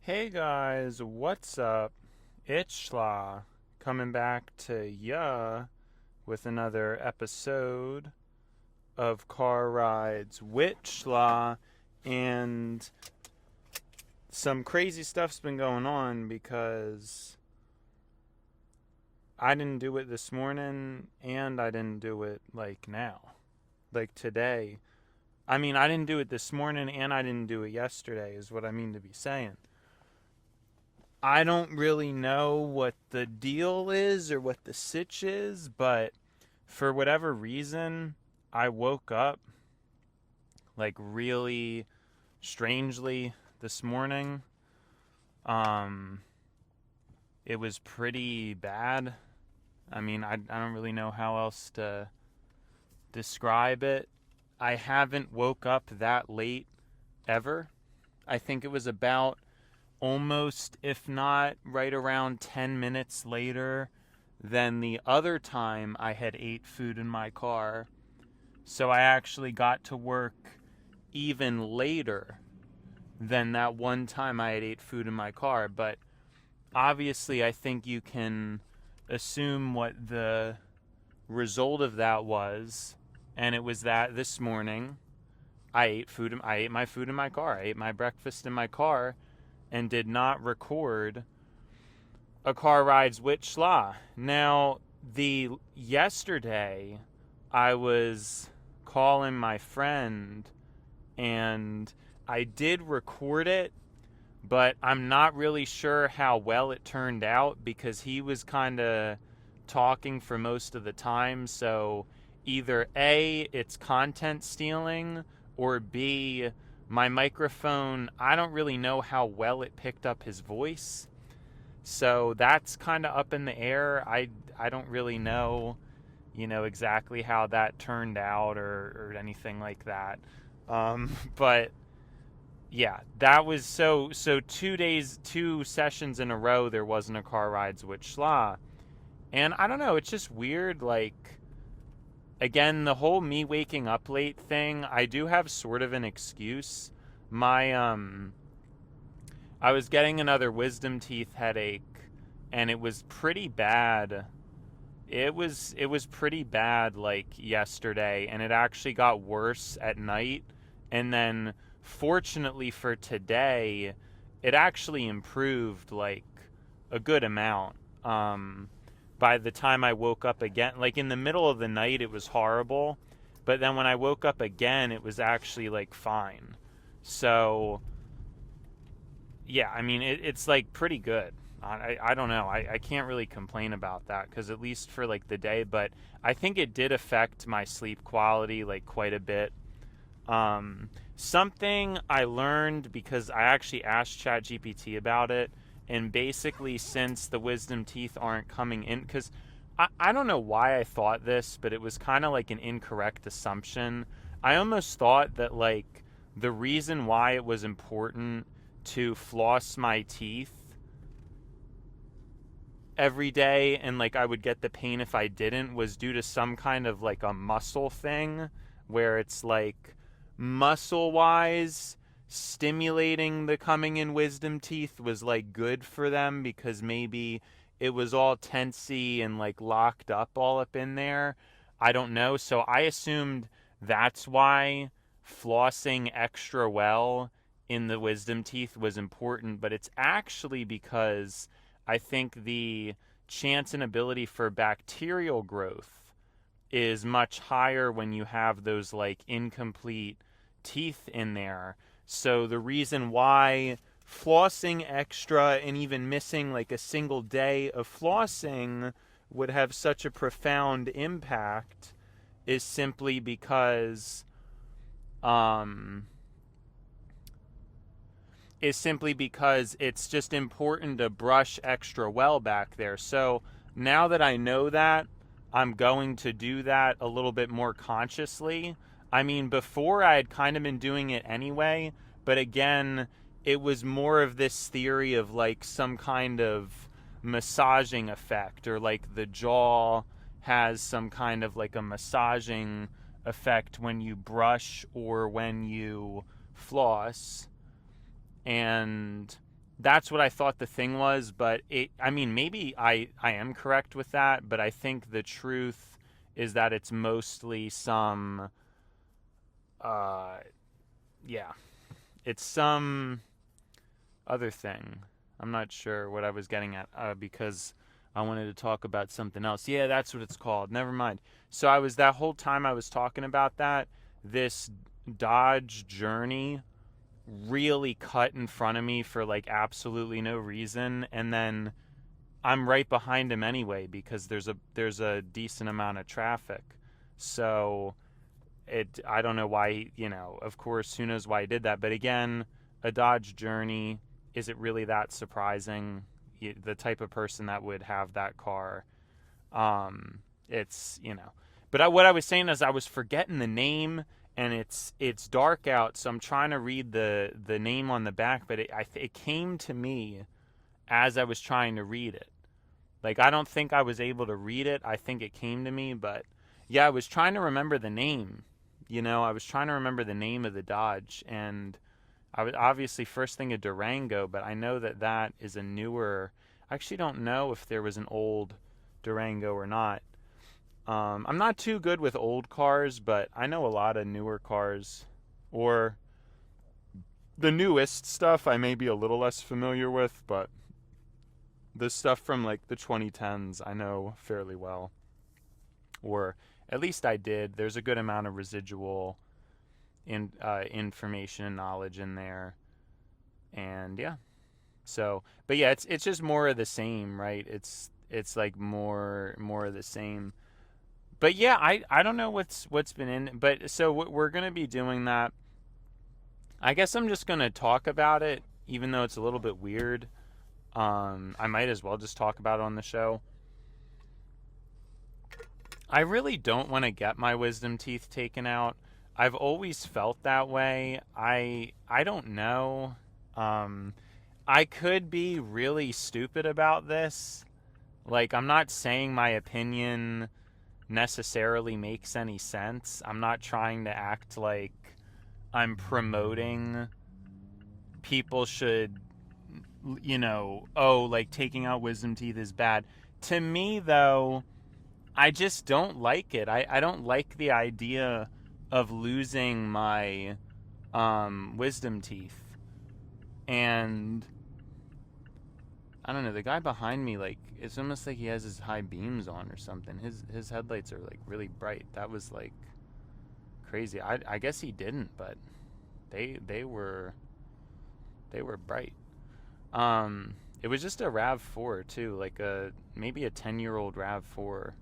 Hey guys, what's up? It's Schla coming back to ya with another episode of Car Rides with Schla, and some crazy stuff's been going on because I didn't do it this morning and I didn't do it now, like today. I didn't do it this morning and I didn't do it yesterday, is what I mean to be saying. I don't really know what the deal is or what the sitch is, but for whatever reason, I woke up like really strangely this morning. Um, it was pretty bad. I don't really know how else to describe it. I haven't woke up that late ever. I think it was about almost, if not right around 10 minutes later than the other time I had ate food in my car. So I actually got to work even later than that one time I had ate food in my car. But obviously, I think you can assume what the result of that was. And it was that this morning I ate my food in my car. I ate my breakfast in my car and did not record a Car Rides with Schla. Now, yesterday I was calling my friend and I did record it, but I'm not really sure how well it turned out because he was kind of talking for most of the time. So either A, it's content stealing, or B, my microphone, I don't really know how well it picked up his voice. So that's kind of up in the air. I don't really know, exactly how that turned out or anything like that. But yeah, that was so 2 days, 2 sessions in a row, there wasn't a Car Rides with Schla. And I don't know, it's just weird, again, the whole me waking up late thing, I do have sort of an excuse. I was getting another wisdom teeth headache and it was pretty bad. It was pretty bad yesterday, and it actually got worse at night, and then fortunately for today it actually improved a good amount. By the time I woke up again, in the middle of the night it was horrible, but then when I woke up again it was actually fine. So yeah, it's pretty good. I don't know. I can't really complain about that because at least for the day, but I think it did affect my sleep quality quite a bit. Something I learned because I actually asked ChatGPT about it, and basically since the wisdom teeth aren't coming in, because I don't know why I thought this, but it was kind of an incorrect assumption. I almost thought that the reason why it was important to floss my teeth every day and I would get the pain if I didn't was due to some kind of a muscle thing where it's muscle wise stimulating the coming in wisdom teeth was good for them because maybe it was all tensy and locked up all up in there. I don't know. So I assumed that's why flossing extra well in the wisdom teeth was important, but it's actually because I think the chance and ability for bacterial growth is much higher when you have those incomplete teeth in there. So the reason why flossing extra and even missing a single day of flossing would have such a profound impact is simply because it's just important to brush extra well back there. So now that I know that, I'm going to do that a little bit more consciously. Before I had kind of been doing it anyway, but again, it was more of this theory of some kind of massaging effect, or the jaw has some kind of a massaging effect when you brush or when you floss. And That's what I thought the thing was, but I mean, maybe I am correct with that, but I think the truth is that it's mostly some, uh, yeah, it's some other thing. I'm not sure what I was getting at, because I wanted to talk about something else. Yeah, that's what it's called. Never mind. So that whole time I was talking about that, this Dodge Journey really cut in front of me for like absolutely no reason, and then I'm right behind him anyway because there's a decent amount of traffic. So I don't know why, of course, who knows why he did that, but again, a Dodge Journey, is it really that surprising? The type of person that would have that car, it's, but what I was saying is I was forgetting the name, and it's dark out, so I'm trying to read the name on the back, but it came to me as I was trying to read it. Like, I don't think I was able to read it. I think it came to me, but yeah, I was trying to remember the name. I was trying to remember the name of the Dodge, and I was obviously first thing a Durango, but I know that is a newer. I actually don't know if there was an old Durango or not. I'm not too good with old cars, but I know a lot of newer cars, or the newest stuff I may be a little less familiar with, but the stuff from like the 2010s I know fairly well, or at least I did. There's a good amount of residual information and knowledge in there, and yeah. So, but yeah, it's just more of the same, right? It's like more of the same. But yeah, I don't know what's been in, but so we're gonna be doing that. I guess I'm just gonna talk about it, even though it's a little bit weird. I might as well just talk about it on the show. I really don't want to get my wisdom teeth taken out. I've always felt that way. I don't know. I could be really stupid about this. Like, I'm not saying my opinion necessarily makes any sense. I'm not trying to act like I'm promoting people should, like taking out wisdom teeth is bad. To me, though, I just don't like it. I don't like the idea of losing my wisdom teeth. And I don't know, the guy behind me, like, it's almost like he has his high beams on or something. His headlights are like really bright. That was like crazy. I guess he didn't, but they were bright. It was just a RAV4 too, like maybe a 10-year-old RAV4.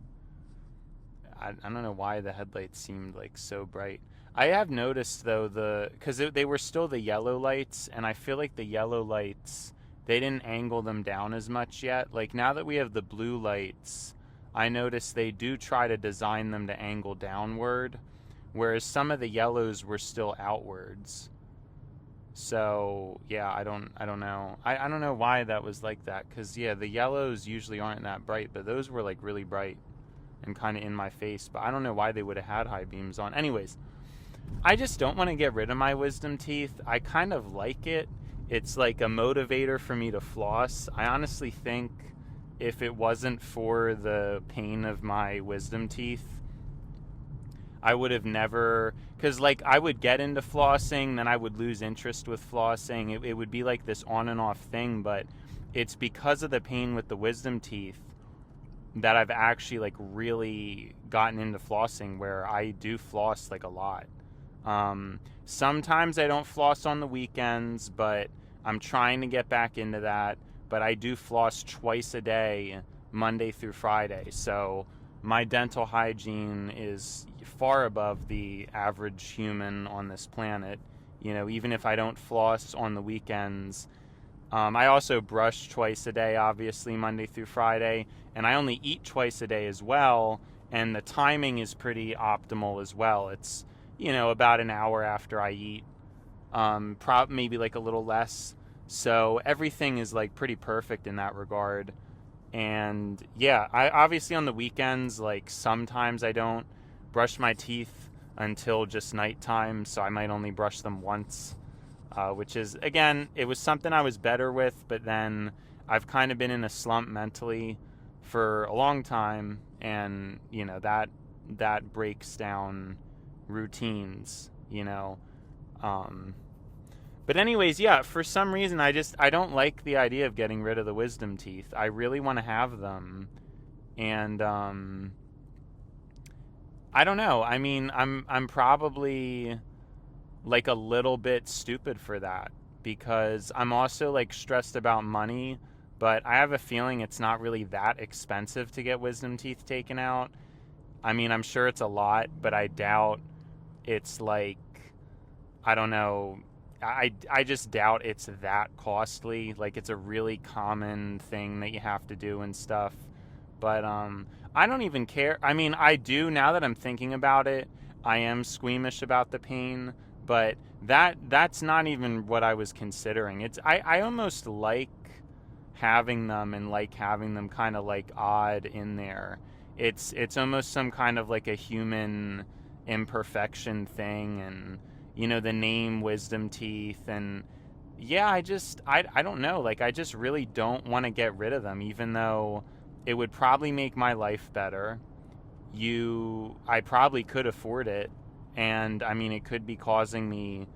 I don't know why the headlights seemed like so bright. I have noticed though because they were still the yellow lights, and I feel like the yellow lights, they didn't angle them down as much yet. Like, now that we have the blue lights, I noticed they do try to design them to angle downward, whereas some of the yellows were still outwards. So yeah, I don't know. I don't know why that was like that, because yeah, the yellows usually aren't that bright, but those were like really bright and kind of in my face. But I don't know why they would have had high beams on. Anyways, I just don't want to get rid of my wisdom teeth. I kind of like it. It's like a motivator for me to floss. I honestly think if it wasn't for the pain of my wisdom teeth, I would have never, because like I would get into flossing, then I would lose interest with flossing. It would be like this on and off thing, but it's because of the pain with the wisdom teeth that I've actually like really gotten into flossing, where I do floss like a lot. Sometimes I don't floss on the weekends, but I'm trying to get back into that. But I do floss twice a day, Monday through Friday. So my dental hygiene is far above the average human on this planet. Even if I don't floss on the weekends. I also brush twice a day, obviously, Monday through Friday. And I only eat twice a day as well. And the timing is pretty optimal as well. It's, about an hour after I eat. Maybe like a little less. So everything is like pretty perfect in that regard. And yeah, I obviously on the weekends, like sometimes I don't brush my teeth until just nighttime, so I might only brush them once. which is, again, it was something I was better with, but then I've kind of been in a slump mentally for a long time, and that breaks down routines. But anyways, yeah, for some reason I don't like the idea of getting rid of the wisdom teeth. I really want to have them, and I don't know. I mean, I'm probably like a little bit stupid for that, because I'm also like stressed about money, but I have a feeling it's not really that expensive to get wisdom teeth taken out. I mean, I'm sure it's a lot, but I doubt it's like, I don't know. I just doubt it's that costly. Like, it's a really common thing that you have to do and stuff. But I don't even care. I mean, I do, now that I'm thinking about it. I am squeamish about the pain, but that's not even what I was considering. I almost like having them, and like having them kind of like odd in there. It's almost some kind of like a human imperfection thing, and the name wisdom teeth, and yeah, I don't know, like, I just really don't want to get rid of them, even though it would probably make my life better. I probably could afford it, and I mean, it could be causing me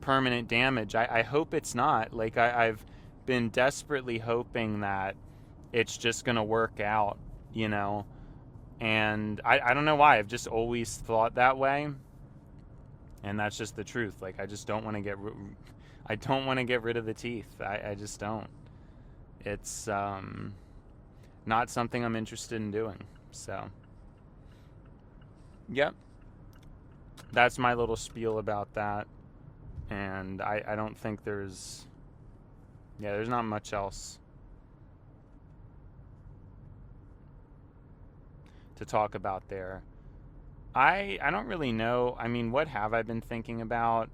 permanent damage. I hope it's not. Like, I've been desperately hoping that it's just gonna work out, and I don't know why. I've just always thought that way, and that's just the truth. Like, I just don't want to I don't want to get rid of the teeth. I just don't. It's not something I'm interested in doing. So, yep. That's my little spiel about that. And I don't think there's not much else to talk about there. I don't really know. I mean, what have I been thinking about?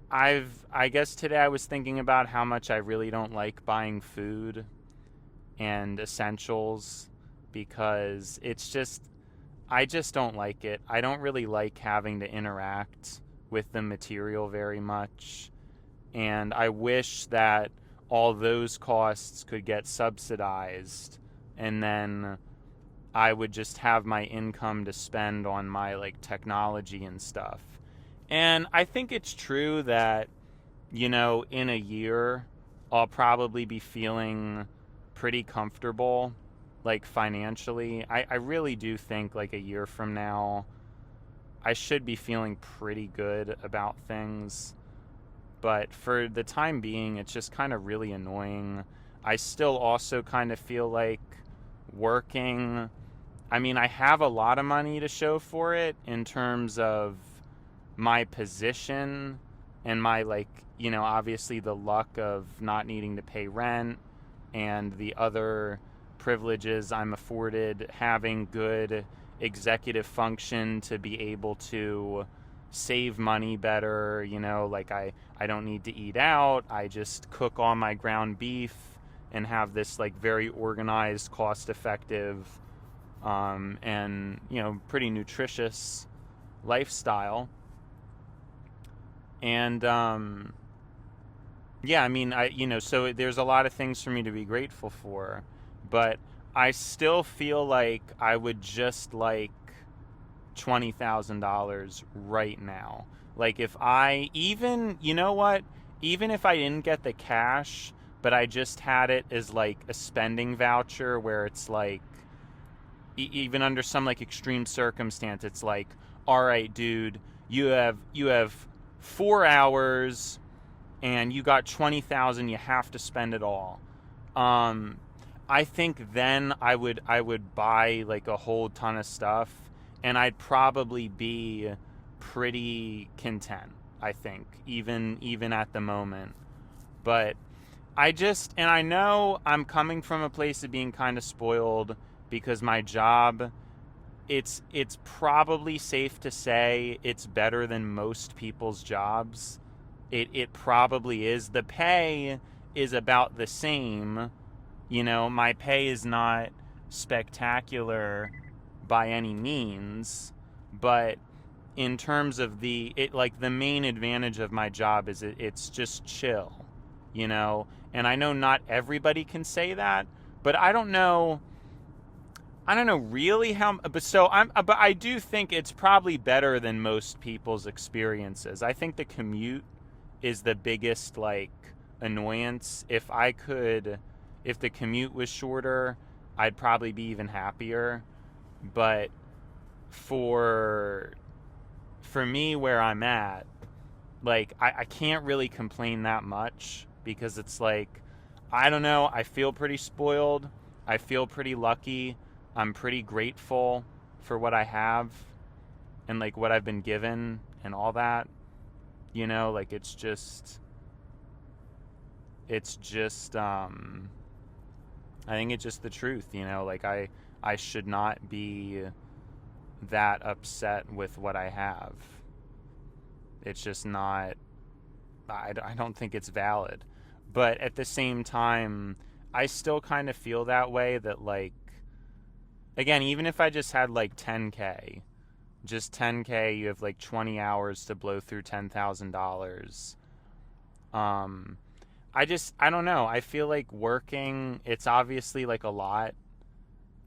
I guess today I was thinking about how much I really don't like buying food and essentials, because I just don't like it. I don't really like having to interact with the material very much, and I wish that all those costs could get subsidized, and then I would just have my income to spend on my like technology and stuff. And I think it's true that, in a year, I'll probably be feeling pretty comfortable, like, financially. I really do think, like, a year from now, I should be feeling pretty good about things. But for the time being, it's just kind of really annoying. I still also kind of feel like working. I mean, I have a lot of money to show for it in terms of my position and my, like, obviously the luck of not needing to pay rent, and the other privileges I'm afforded, having good executive function to be able to save money better. Like, I don't need to eat out. I just cook all my ground beef and have this like very organized, cost effective, and pretty nutritious lifestyle. And yeah, I mean, so there's a lot of things for me to be grateful for, but I still feel like I would just like $20,000 right now. Like, if I even, even if I didn't get the cash, but I just had it as like a spending voucher, where it's like, even under some like extreme circumstance, it's like, all right, dude, you have 4 hours and you got 20,000, you have to spend it all. I think then I would buy like a whole ton of stuff, and I'd probably be pretty content, I think, even at the moment. But and I know I'm coming from a place of being kind of spoiled, because my job, it's probably safe to say it's better than most people's jobs. It probably is. The pay is about the same. My pay is not spectacular by any means, but in terms of the main advantage of my job is it's just chill, you know? And I know not everybody can say that, but I don't know really how, but I do think it's probably better than most people's experiences. I think the commute is the biggest like annoyance. If the commute was shorter, I'd probably be even happier. But for for me where I'm at, like I can't really complain that much because it's like I don't know, I feel pretty spoiled. I feel pretty lucky. I'm pretty grateful for what I have and like what I've been given and all that. You know, like it's just I think it's just the truth, you know, like I should not be that upset with what I have. It's just not I don't think it's valid. But at the same time, I still kind of feel that way that like again, even if I just had like 10K, just 10K, you have like 20 hours to blow through $10,000. Um I don't know. I feel like working, it's obviously like a lot.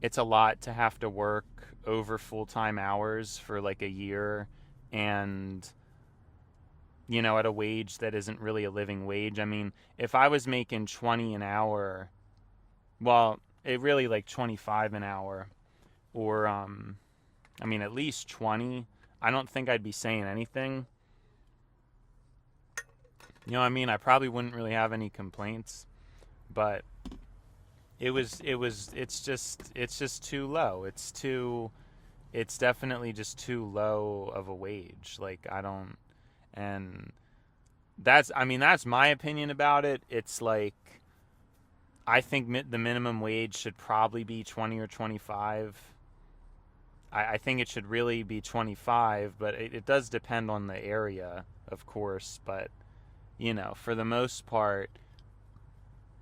It's a lot to have to work over full-time hours for like a year and you know, at a wage that isn't really a living wage. I mean, if I was making 20 an hour, well, it really like 25 an hour or I mean at least 20, I don't think I'd be saying anything. You know what I mean? I probably wouldn't really have any complaints, but it's just too low. It's definitely just too low of a wage. Like I don't and that's my opinion about it. It's like I think the minimum wage should probably be 20 or 25. I think it should really be 25, but it does depend on the area, of course. But, you know, for the most part,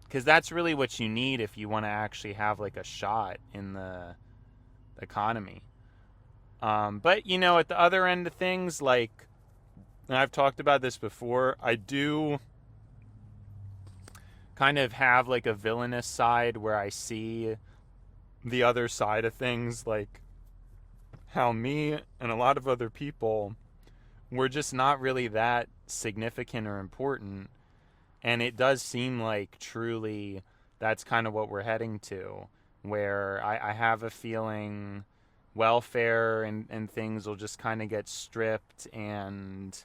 because that's really what you need if you want to actually have like a shot in the economy. But, you know, at the other end of things, like, and I've talked about this before, I do kind of have like a villainous side where I see the other side of things, like how me and a lot of other people were just not really that significant or important. And it does seem like truly that's kind of what we're heading to, where I have a feeling welfare and things will just kind of get stripped and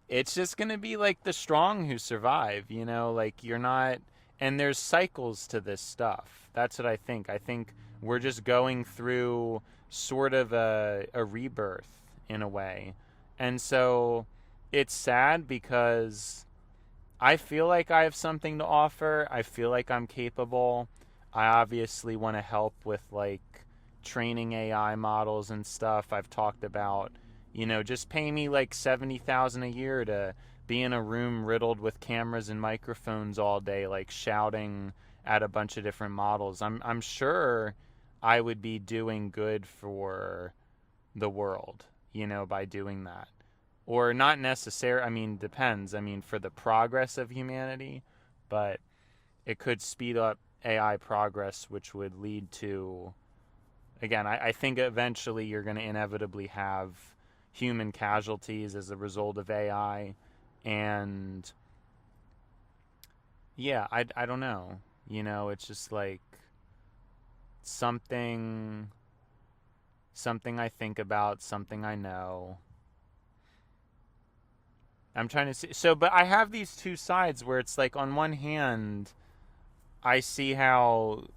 it's just going to be like the strong who survive, you know, like you're not, and there's cycles to this stuff. That's what I think. I think we're just going through sort of a rebirth in a way. And so it's sad because I feel like I have something to offer. I feel like I'm capable. I obviously want to help with like training AI models and stuff. I've talked about, you know, just pay me like 70,000 a year to be in a room riddled with cameras and microphones all day, like shouting at a bunch of different models. I'm sure I would be doing good for the world, you know, by doing that. Or not necessarily, I mean, depends. I mean, for the progress of humanity, but it could speed up AI progress, which would lead to, again, I think eventually you're going to inevitably have human casualties as a result of AI. And yeah, I don't know. You know, it's just like something I think about, something I know. I'm trying to see. So, but I have these two sides where it's like, on one hand, I see how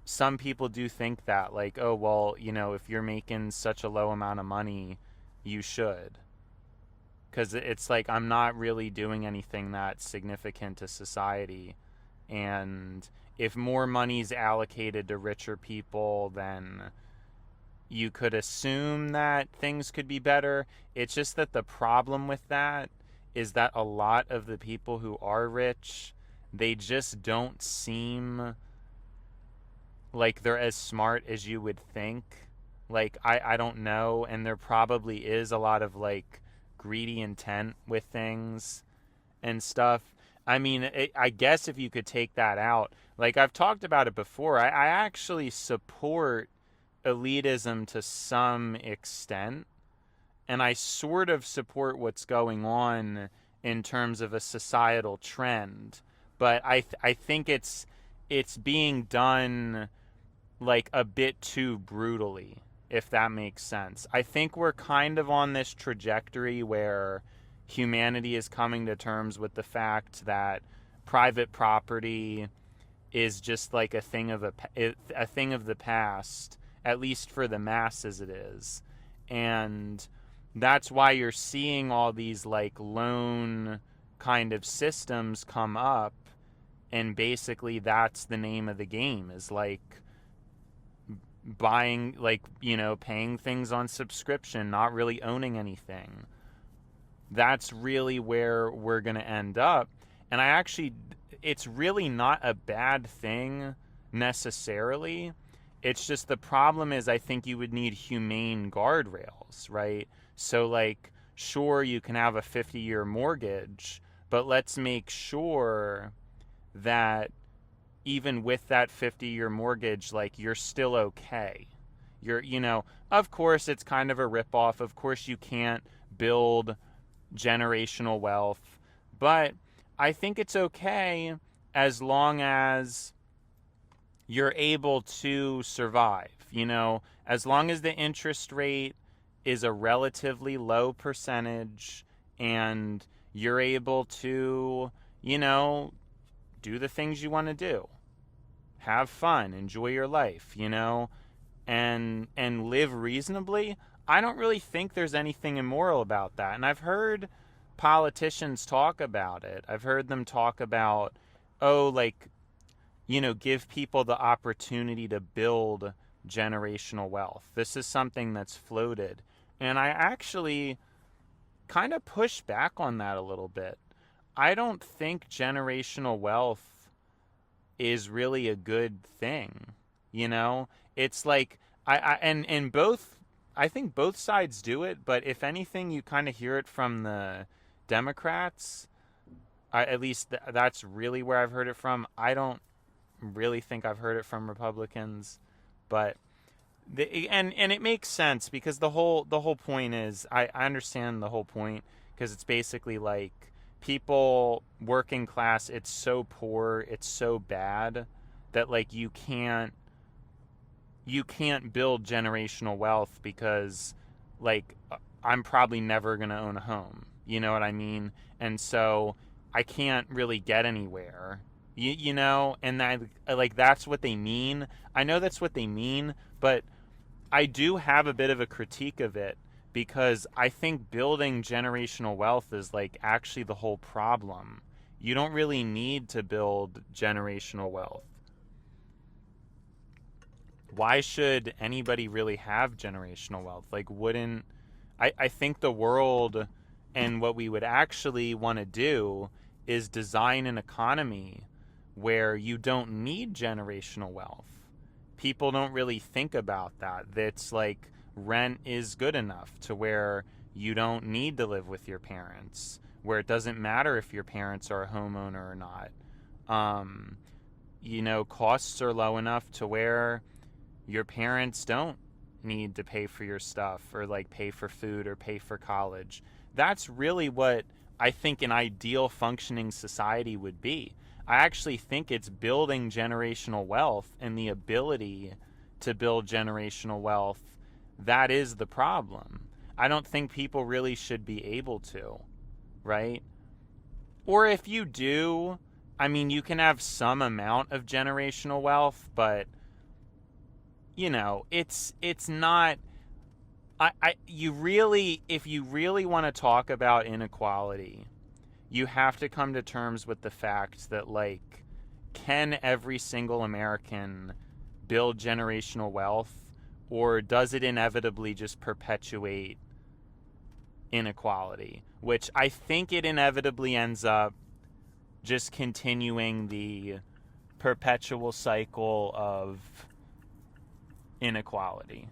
some people do think that, like, oh, well, you know, if you're making such a low amount of money, you should. Because it's like, I'm not really doing anything that significant to society. And if more money's allocated to richer people, then you could assume that things could be better. It's just that the problem with that is that a lot of the people who are rich, they just don't seem like they're as smart as you would think. Like, I don't know, and there probably is a lot of, like, greedy intent with things and stuff. I mean, I guess if you could take that out, like I've talked about it before, I actually support elitism to some extent, and I sort of support what's going on in terms of a societal trend, but I think it's being done like a bit too brutally, if that makes sense. I think we're kind of on this trajectory where humanity is coming to terms with the fact that private property is just like a thing of the past, at least for the masses it is. And that's why you're seeing all these like loan kind of systems come up, and basically that's the name of the game, is like buying, like, you know, paying things on subscription, not really owning anything. That's really where we're going to end up. And it's really not a bad thing necessarily. It's just the problem is I think you would need humane guardrails, right? So, like, sure, you can have a 50-year mortgage, but let's make sure that even with that 50-year mortgage, like, you're still okay. You know, of course, it's kind of a ripoff. Of course, you can't build generational wealth, but I think it's okay as long as you're able to survive, you know, as long as the interest rate is a relatively low percentage and you're able to, you know, do the things you want to do. Have fun, enjoy your life, you know, and live reasonably. I don't really think there's anything immoral about that. And I've heard politicians talk about it. I've heard them talk about, oh, like, you know, give people the opportunity to build generational wealth. This is something that's floated. And I actually kind of push back on that a little bit. I don't think generational wealth is really a good thing. You know, it's like and both, I think both sides do it, but if anything, you kind of hear it from the Democrats. At least that's really where I've heard it from. I don't really think I've heard it from Republicans, but and it makes sense because the whole point is I understand the whole point, because it's basically like people working class, it's so poor, it's so bad that like you can't build generational wealth because like I'm probably never going to own a home. You know what I mean? And so I can't really get anywhere. You know, and that's what they mean. I know that's what they mean, but I do have a bit of a critique of it because I think building generational wealth is like actually the whole problem. You don't really need to build generational wealth. Why should anybody really have generational wealth? Like, wouldn't I think the world and what we would actually want to do is design an economy where you don't need generational wealth. People don't really think about that. That's like rent is good enough to where you don't need to live with your parents, where it doesn't matter if your parents are a homeowner or not. You know, costs are low enough to where your parents don't need to pay for your stuff or like pay for food or pay for college. That's really what I think an ideal functioning society would be. I actually think it's building generational wealth and the ability to build generational wealth that is the problem. I don't think people really should be able to, right? Or if you do, I mean, you can have some amount of generational wealth, but you know, it's not you really, if you really want to talk about inequality, you have to come to terms with the fact that, like, can every single American build generational wealth, or does it inevitably just perpetuate inequality? Which I think it inevitably ends up just continuing the perpetual cycle of inequality.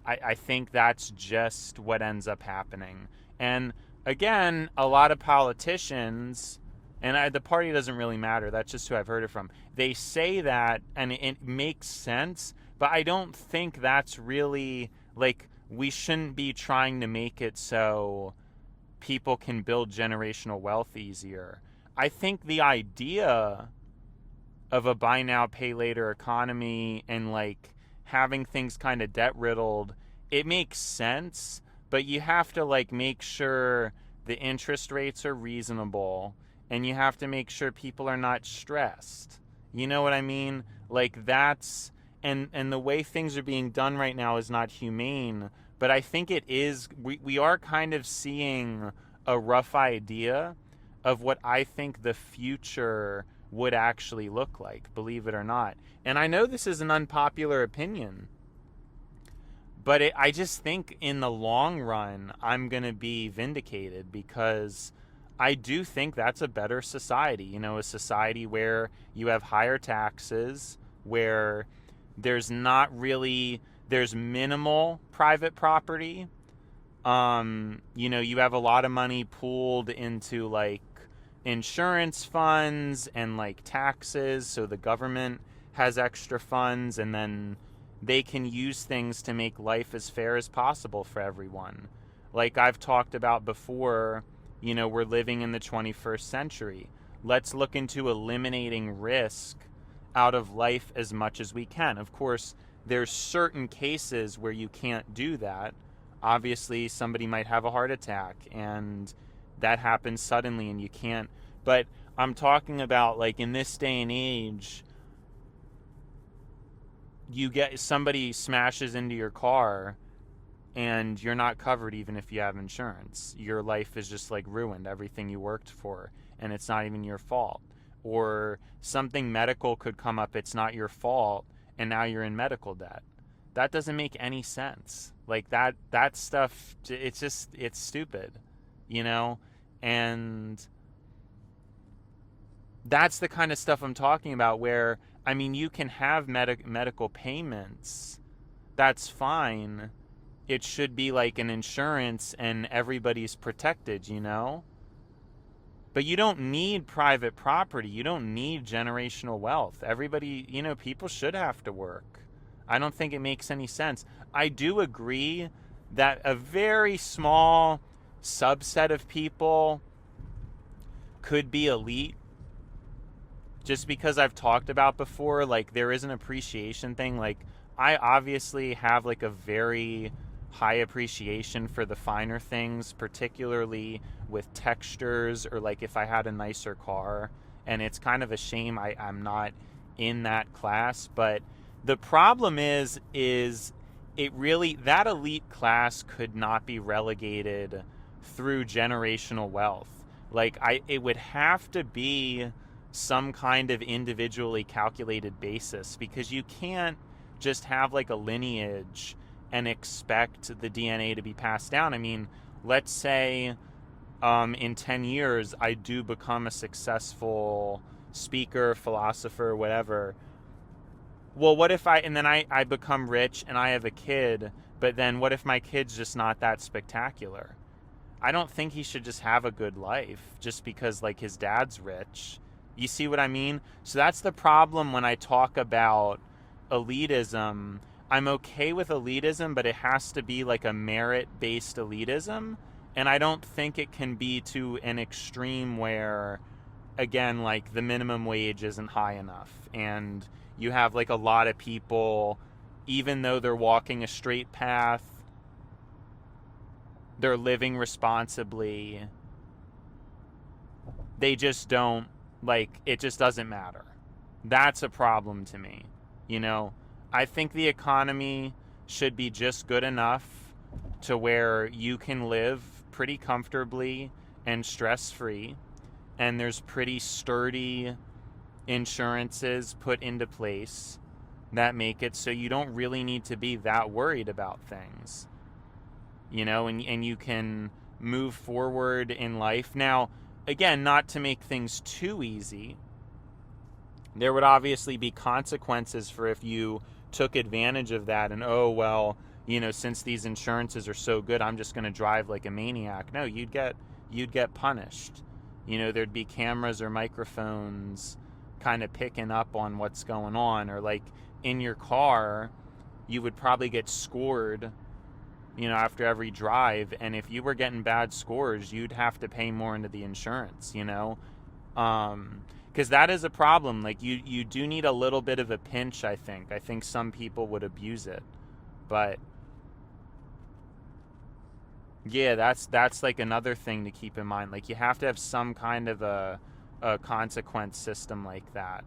I think that's just what ends up happening. And again, a lot of politicians, and the party doesn't really matter, that's just who I've heard it from, they say that, and it makes sense, but I don't think that's really, like, we shouldn't be trying to make it so people can build generational wealth easier. I think the idea of a buy now, pay later economy and like having things kind of debt riddled, it makes sense, but you have to like make sure the interest rates are reasonable and you have to make sure people are not stressed. You know what I mean? Like that's and the way things are being done right now is not humane, but I think it is we are kind of seeing a rough idea of what I think the future would actually look like, believe it or not. And I know this is an unpopular opinion, but I just think in the long run, I'm going to be vindicated because I do think that's a better society. You know, a society where you have higher taxes, where there's not really, there's minimal private property. You know, you have a lot of money pooled into like insurance funds and like taxes, so the government has extra funds and then they can use things to make life as fair as possible for everyone. Like I've talked about before, you know, we're living in the 21st century. Let's look into eliminating risk out of life as much as we can. Of course, there's certain cases where you can't do that. Obviously, somebody might have a heart attack and that happens suddenly and you can't. But I'm talking about like in this day and age, you get somebody smashes into your car and you're not covered even if you have insurance. Your life is just like ruined, everything you worked for, and it's not even your fault. Or something medical could come up, it's not your fault, and now you're in medical debt. That doesn't make any sense. Like that stuff, it's stupid, you know? And that's the kind of stuff I'm talking about where, I mean, you can have medical payments. That's fine. It should be like an insurance and everybody's protected, you know? But you don't need private property. You don't need generational wealth. Everybody, you know, people should have to work. I don't think it makes any sense. I do agree that a very small subset of people could be elite. Just because I've talked about before, like there is an appreciation thing. Like I obviously have like a very high appreciation for the finer things, particularly with textures or like if I had a nicer car. And it's kind of a shame I'm not in that class. But the problem is it really, that elite class could not be relegated through generational wealth. Like it would have to be some kind of individually calculated basis, because you can't just have like a lineage and expect the DNA to be passed down. I mean, let's say in 10 years I do become a successful speaker, philosopher, whatever. Well, what if I become rich and I have a kid, but then what if my kid's just not that spectacular? I don't think he should just have a good life just because like his dad's rich. You see what I mean? So that's the problem when I talk about elitism. I'm okay with elitism, but it has to be like a merit-based elitism. And I don't think it can be to an extreme where, again, like the minimum wage isn't high enough. And you have like a lot of people, even though they're walking a straight path, they're living responsibly, they just don't, like, it just doesn't matter. That's a problem to me. You know, I think the economy should be just good enough to where you can live pretty comfortably and stress-free, and there's pretty sturdy insurances put into place that make it so you don't really need to be that worried about things. You know, and you can move forward in life. Now, again, not to make things too easy, there would obviously be consequences for if you took advantage of that and, oh, well, since these insurances are so good, I'm just going to drive like a maniac. No, you'd get punished. There'd be cameras or microphones kind of picking up on what's going on, or like in your car, you would probably get scored, after every drive. And if you were getting bad scores, you'd have to pay more into the insurance, because that is a problem. Like you do need a little bit of a pinch. I think some people would abuse it, but yeah, that's like another thing to keep in mind. Like you have to have some kind of a consequence system like that.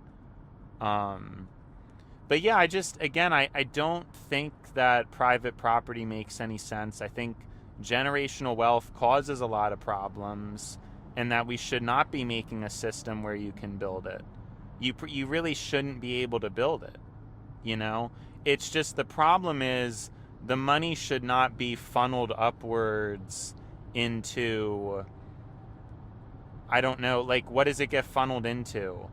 But yeah, I don't think that private property makes any sense. I think generational wealth causes a lot of problems, and that we should not be making a system where you can build it. You really shouldn't be able to build it. It's just, the problem is the money should not be funneled upwards into, I don't know, like, what does it get funneled into?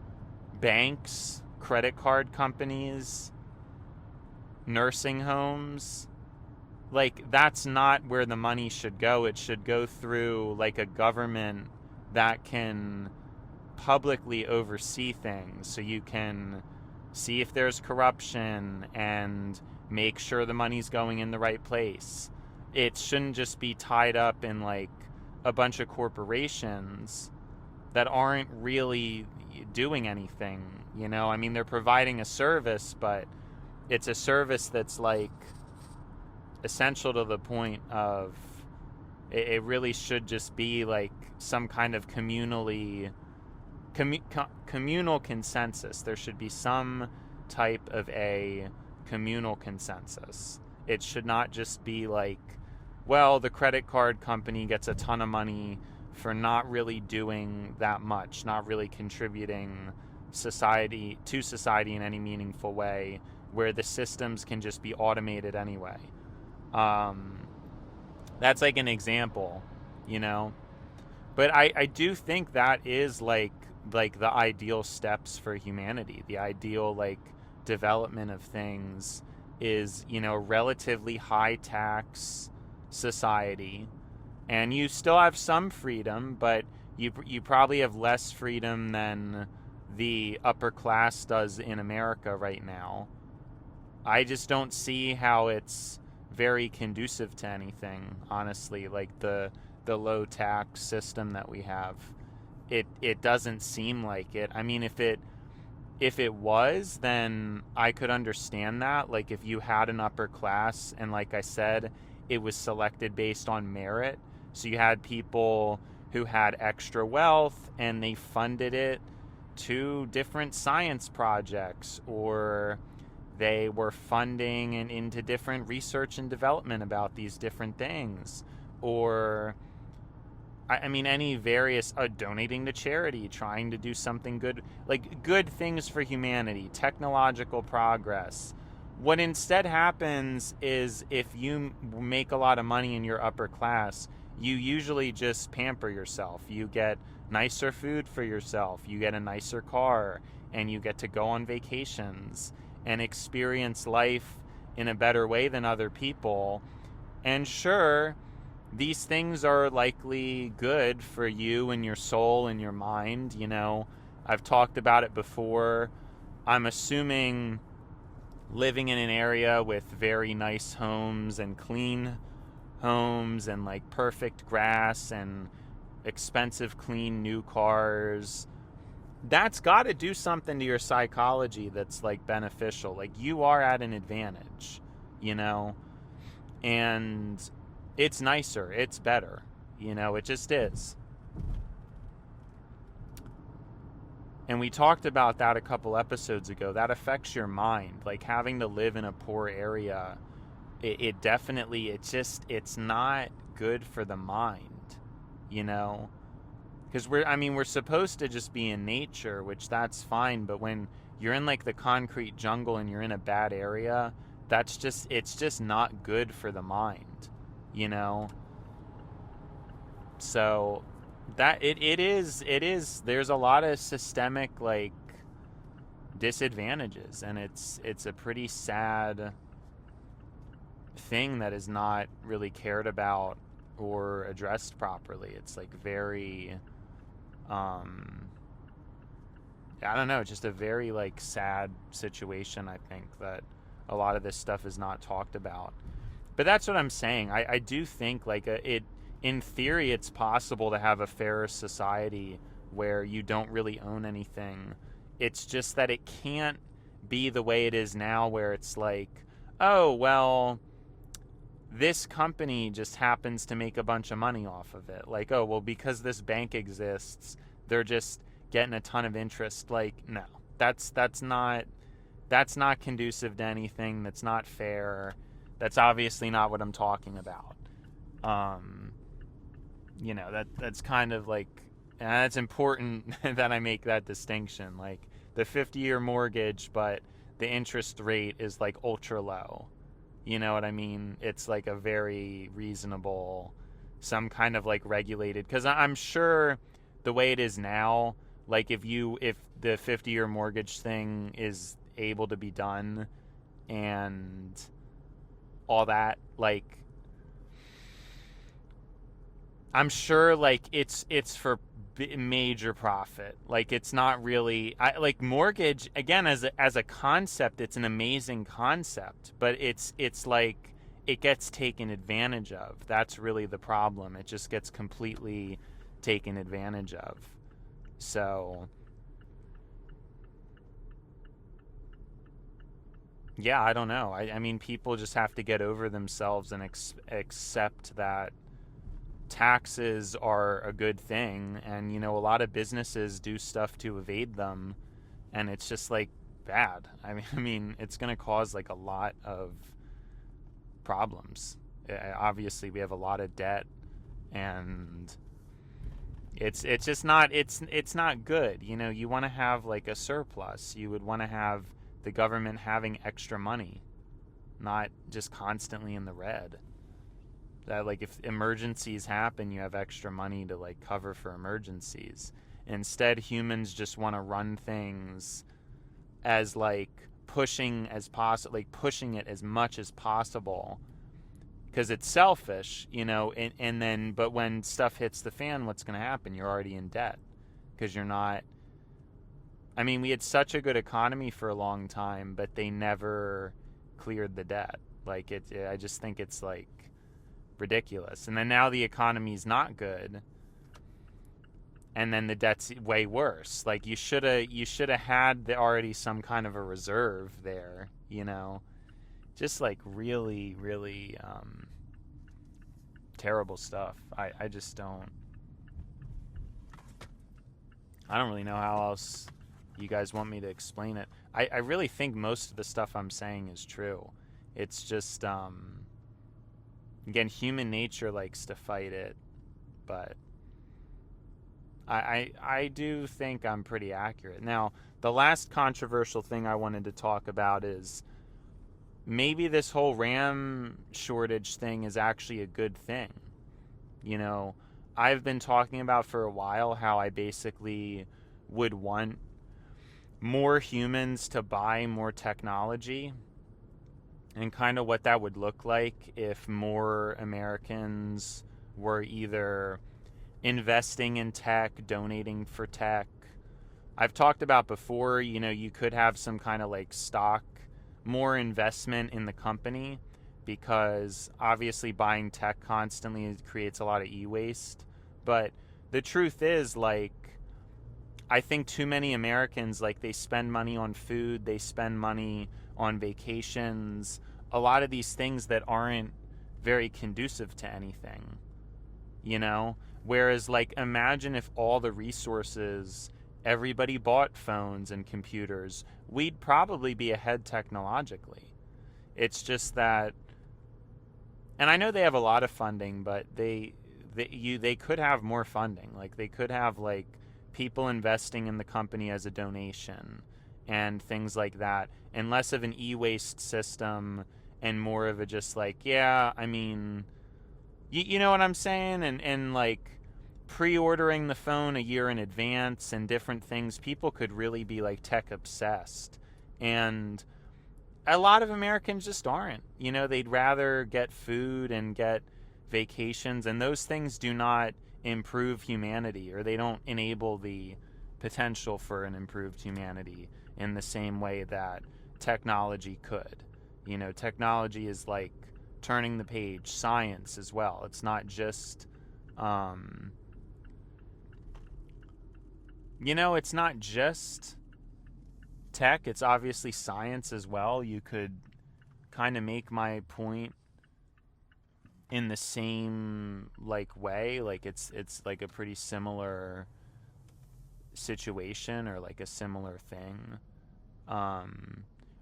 Banks, credit card companies, nursing homes. Like, that's not where the money should go. It should go through like a government that can publicly oversee things, so you can see if there's corruption and make sure the money's going in the right place. It shouldn't just be tied up in like a bunch of corporations that aren't really doing anything. I mean, they're providing a service, but it's a service that's like essential to the point of it really should just be like some kind of communal consensus. There should be some type of a communal consensus. It should not just be like, well, the credit card company gets a ton of money for not really doing that much, not really contributing to society in any meaningful way, where the systems can just be automated anyway. That's like an example, but I do think that is like the ideal steps for humanity. The ideal like development of things is, relatively high tax society, and you still have some freedom, but you probably have less freedom than the upper class does in America right now. I just don't see how it's very conducive to anything, honestly. Like the low tax system that we have, it doesn't seem like it. I mean, if it was, then I could understand that. Like if you had an upper class, and like I said, it was selected based on merit, so you had people who had extra wealth and they funded it to different science projects, or they were funding and into different research and development about these different things, or I mean any various donating to charity, trying to do something good, like good things for humanity, technological progress. What instead happens is, if you make a lot of money in your upper class, you usually just pamper yourself. You get nicer food for yourself, you get a nicer car, and you get to go on vacations and experience life in a better way than other people. And sure, these things are likely good for you and your soul and your mind. I've talked about it before. I'm assuming living in an area with very nice homes and clean homes and like perfect grass and expensive clean new cars, that's got to do something to your psychology that's like beneficial. Like you are at an advantage, and it's nicer, it's better, it just is. And we talked about that a couple episodes ago. That affects your mind. Like having to live in a poor area, it definitely, it's not good for the mind, because we're supposed to just be in nature, which that's fine. But when you're in like the concrete jungle and you're in a bad area, it's just not good for the mind, so that it is there's a lot of systemic like disadvantages, and it's a pretty sad thing that is not really cared about or addressed properly. It's like very, I don't know, just a very like sad situation. I think that a lot of this stuff is not talked about. But that's what I'm saying. I do think like in theory, it's possible to have a fairer society where you don't really own anything. It's just that it can't be the way it is now, where it's like, oh, well, this company just happens to make a bunch of money off of it. Like, oh, well, because this bank exists, they're just getting a ton of interest. Like, no, that's not conducive to anything. That's not fair. That's obviously not what I'm talking about. That's kind of like, and it's important that I make that distinction. Like the 50-year mortgage, but the interest rate is like ultra low. You know what I mean? It's like a very reasonable, some kind of like regulated, because I'm sure the way it is now, like if the 50-year mortgage thing is able to be done and all that, like I'm sure like it's for major profit. Like it's not really, like mortgage again as a concept, it's an amazing concept, but it's like it gets taken advantage of. That's really the problem. It just gets completely taken advantage of. So yeah, I don't know. I mean, people just have to get over themselves and accept that taxes are a good thing, and a lot of businesses do stuff to evade them, and it's just like bad. I mean it's going to cause like a lot of problems. Obviously we have a lot of debt, and it's just not, it's not good. You want to have like a surplus. You would want to have the government having extra money, not just constantly in the red. That like if emergencies happen, you have extra money to like cover for emergencies. Instead, humans just want to run things as like pushing as possible, like pushing it as much as possible, because it's selfish, and then but when stuff hits the fan, what's going to happen? You're already in debt because you're not. I mean, we had such a good economy for a long time, but they never cleared the debt. Like I just think it's like ridiculous. And then now the economy's not good, and then the debt's way worse. Like you should have had already some kind of a reserve there. Just like really, really terrible stuff. I just don't really know how else you guys want me to explain it. I really think most of the stuff I'm saying is true. It's just again, human nature likes to fight it, but I do think I'm pretty accurate. Now, the last controversial thing I wanted to talk about is maybe this whole RAM shortage thing is actually a good thing. I've been talking about for a while how I basically would want more humans to buy more technology, and kind of what that would look like if more Americans were either investing in tech, donating for tech. I've talked about before, you could have some kind of like stock, more investment in the company, because obviously buying tech constantly creates a lot of e-waste. But the truth is, like, I think too many Americans, like, they spend money on food, they spend money on vacations, a lot of these things that aren't very conducive to anything, Whereas, like, imagine if all the resources, everybody bought phones and computers, we'd probably be ahead technologically. It's just that, and I know they have a lot of funding, but they could have more funding. Like, they could have, like, people investing in the company as a donation and things like that, and less of an e-waste system and more of a just like, yeah, I mean, you know what I'm saying? And like pre-ordering the phone a year in advance and different things. People could really be like tech obsessed. And a lot of Americans just aren't. They'd rather get food and get vacations, and those things do not improve humanity, or they don't enable the potential for an improved humanity in the same way that technology could. Technology is like turning the page, science as well. It's not just, it's not just tech, it's obviously science as well. You could kind of make my point in the same way, like it's like a pretty similar situation, or like a similar thing.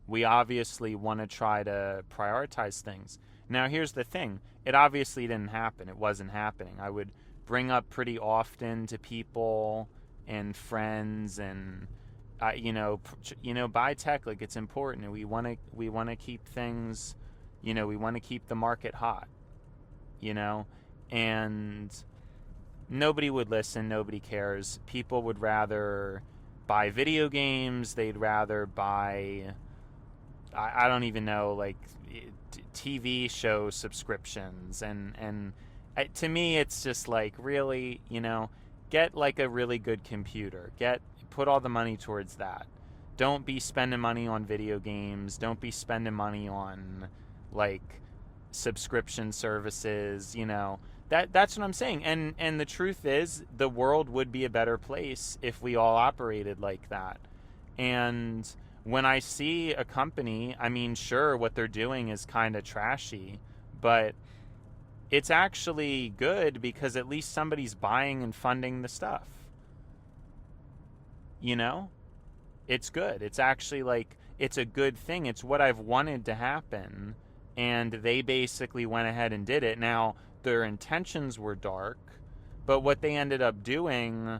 We obviously want to try to prioritize things. Now here's the thing, it obviously didn't happen. It wasn't happening. I would bring up pretty often to people and friends, and buy tech, like it's important, and we want to keep things, we want to keep the market hot, and nobody would listen, nobody cares. People would rather buy video games, they'd rather buy, I don't even know, like TV show subscriptions, and to me it's just like, really, get like a really good computer, put all the money towards that. Don't be spending money on video games, don't be spending money on like subscription services. That's what I'm saying. And the truth is, the world would be a better place if we all operated like that. And when I see a company, I mean, sure, what they're doing is kind of trashy, but it's actually good because at least somebody's buying and funding the stuff. It's good. It's actually like, it's a good thing. It's what I've wanted to happen. And they basically went ahead and did it. Now, their intentions were dark, but what they ended up doing,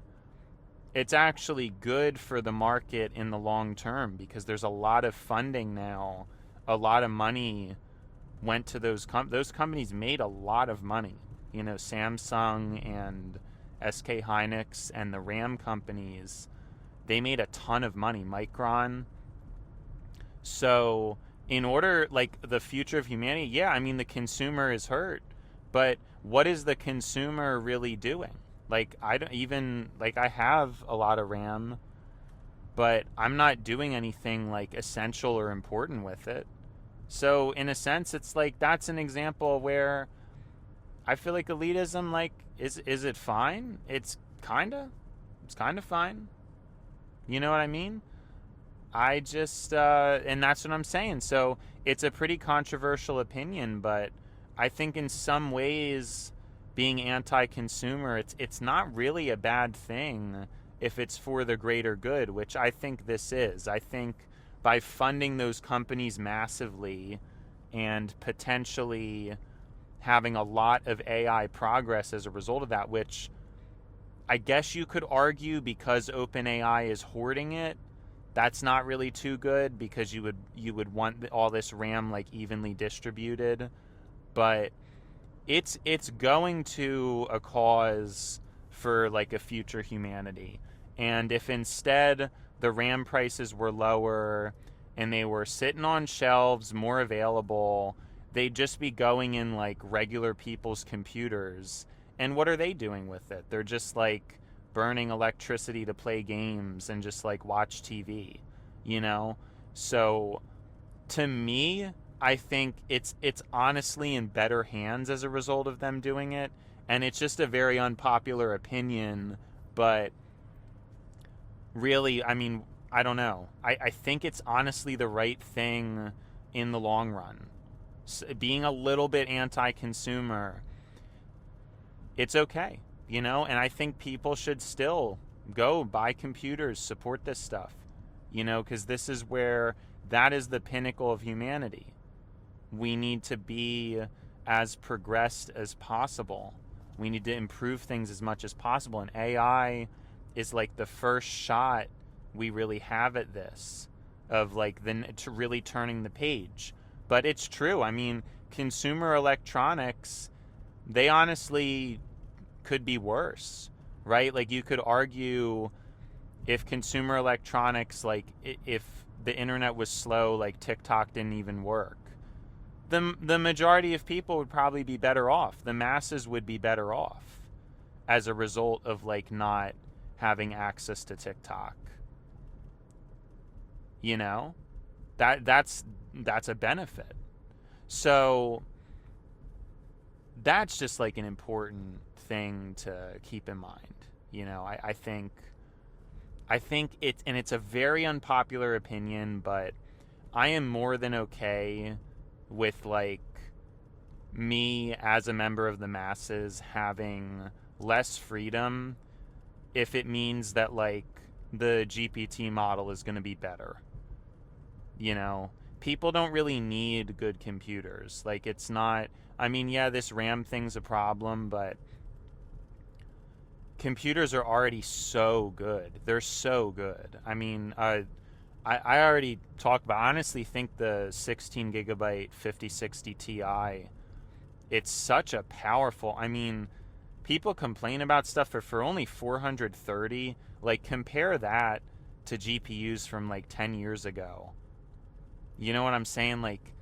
it's actually good for the market in the long term, because there's a lot of funding now. A lot of money went to those companies, made a lot of money. Samsung and SK Hynix and the RAM companies, they made a ton of money. Micron. So in order, like, the future of humanity, yeah, I mean, the consumer is hurt, but what is the consumer really doing? Like, I don't even, like, I have a lot of RAM, but I'm not doing anything like essential or important with it. So in a sense, it's like, that's an example where I feel like elitism, like, is it fine? It's kind of fine. You know what I mean? I just, and that's what I'm saying. So it's a pretty controversial opinion, but I think in some ways, being anti-consumer, it's not really a bad thing if it's for the greater good, which I think this is. I think by funding those companies massively and potentially having a lot of AI progress as a result of that, which I guess you could argue, because OpenAI is hoarding it, that's not really too good, because you would want all this RAM like evenly distributed. But it's going to a cause for like a future humanity. And if instead the RAM prices were lower and they were sitting on shelves, more available, they'd just be going in like regular people's computers. And what are they doing with it? They're just like burning electricity to play games and just like watch TV, So to me, I think it's honestly in better hands as a result of them doing it. And it's just a very unpopular opinion, but really, I mean, I don't know. I think it's honestly the right thing in the long run. Being a little bit anti-consumer, it's okay, and I think people should still go buy computers, support this stuff, because this is where, that is the pinnacle of humanity. We need to be as progressed as possible. We need to improve things as much as possible, and AI is like the first shot we really have at this, of like to really turning the page. But it's true. I mean, consumer electronics, they honestly could be worse, right? Like, you could argue if consumer electronics, like if the internet was slow, like TikTok didn't even work, the majority of people would probably be better off. The masses would be better off as a result of like not having access to TikTok. You know? That's a benefit. So that's just like an important thing to keep in mind. You know, I think it's, and it's a very unpopular opinion, but I am more than okay with like me as a member of the masses having less freedom if it means that like the GPT model is going to be better. You know, people don't really need good computers. Like, it's not, I mean, yeah, this RAM thing's a problem, but computers are already so good. They're so good. I mean, I already talked about, I honestly think the 16 gigabyte 5060 Ti, it's such a powerful, I mean, people complain about stuff for only 430. Like, compare that to GPUs from like 10 years ago. You know what I'm saying? Like,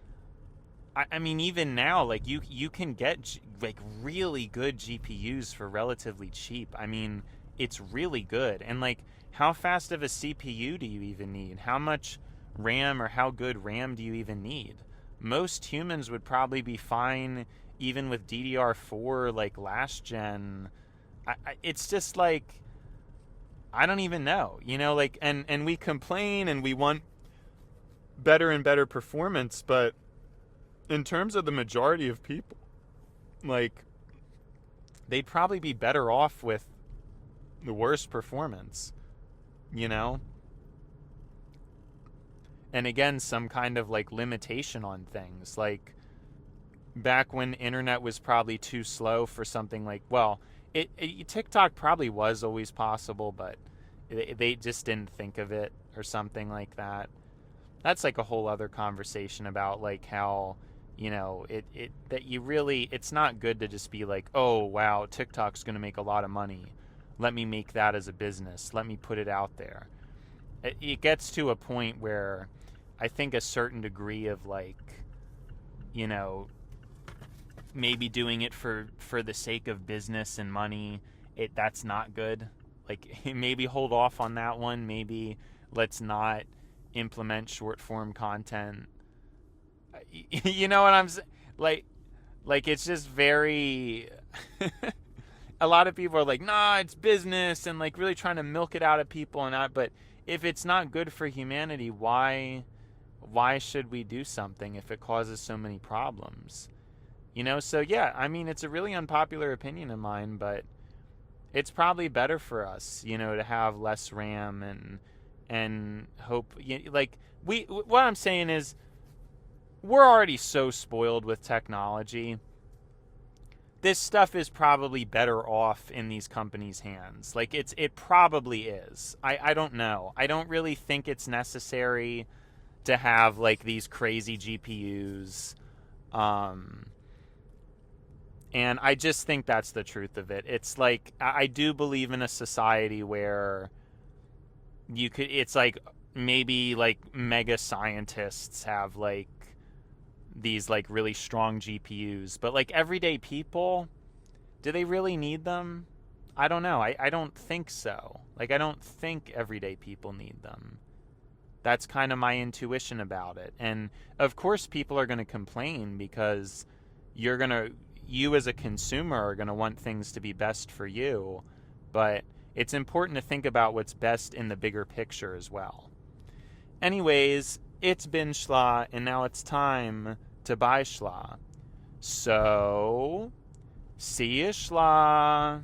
I mean, even now, like you can get like really good GPUs for relatively cheap. I mean, it's really good. And like, how fast of a CPU do you even need? How much RAM or how good RAM do you even need? Most humans would probably be fine even with DDR4, like last gen. It's just like, I don't even know, you know, like, and we complain and we want better and better performance, but in terms of the majority of people, like, they'd probably be better off with the worst performance, you know? And again, some kind of like limitation on things. Like, back when internet was probably too slow for something like, well, TikTok probably was always possible, but they just didn't think of it or something like that. That's like a whole other conversation about like how, you know, that you really, it's not good to just be like, oh wow, TikTok's going to make a lot of money, let me make that as a business, let me put it out there. It gets to a point where I think a certain degree of like, you know, maybe doing it for the sake of business and money, that's not good. Like, maybe hold off on that one. Maybe let's not implement short form content. You know what I'm saying? Like it's just very a lot of people are like, nah, it's business, and like really trying to milk it out of people and that. But if it's not good for humanity, why should we do something if it causes so many problems? You know, so yeah, I mean, it's a really unpopular opinion of mine, but it's probably better for us, you know, to have less RAM and hope, like, what I'm saying is, we're already so spoiled with technology. This stuff is probably better off in these companies' hands. Like, it probably is. I don't know. I don't really think it's necessary to have like these crazy GPUs. And I just think that's the truth of it. It's like, I do believe in a society where it's like maybe like mega scientists have like these like really strong GPUs, but like everyday people, do they really need them? I don't know. I don't think so. Like, I don't think everyday people need them. That's kind of my intuition about it. And of course people are going to complain because you as a consumer are going to want things to be best for you, but it's important to think about what's best in the bigger picture as well. Anyways, it's been schla, and now it's time to buy schla. So, see you schla.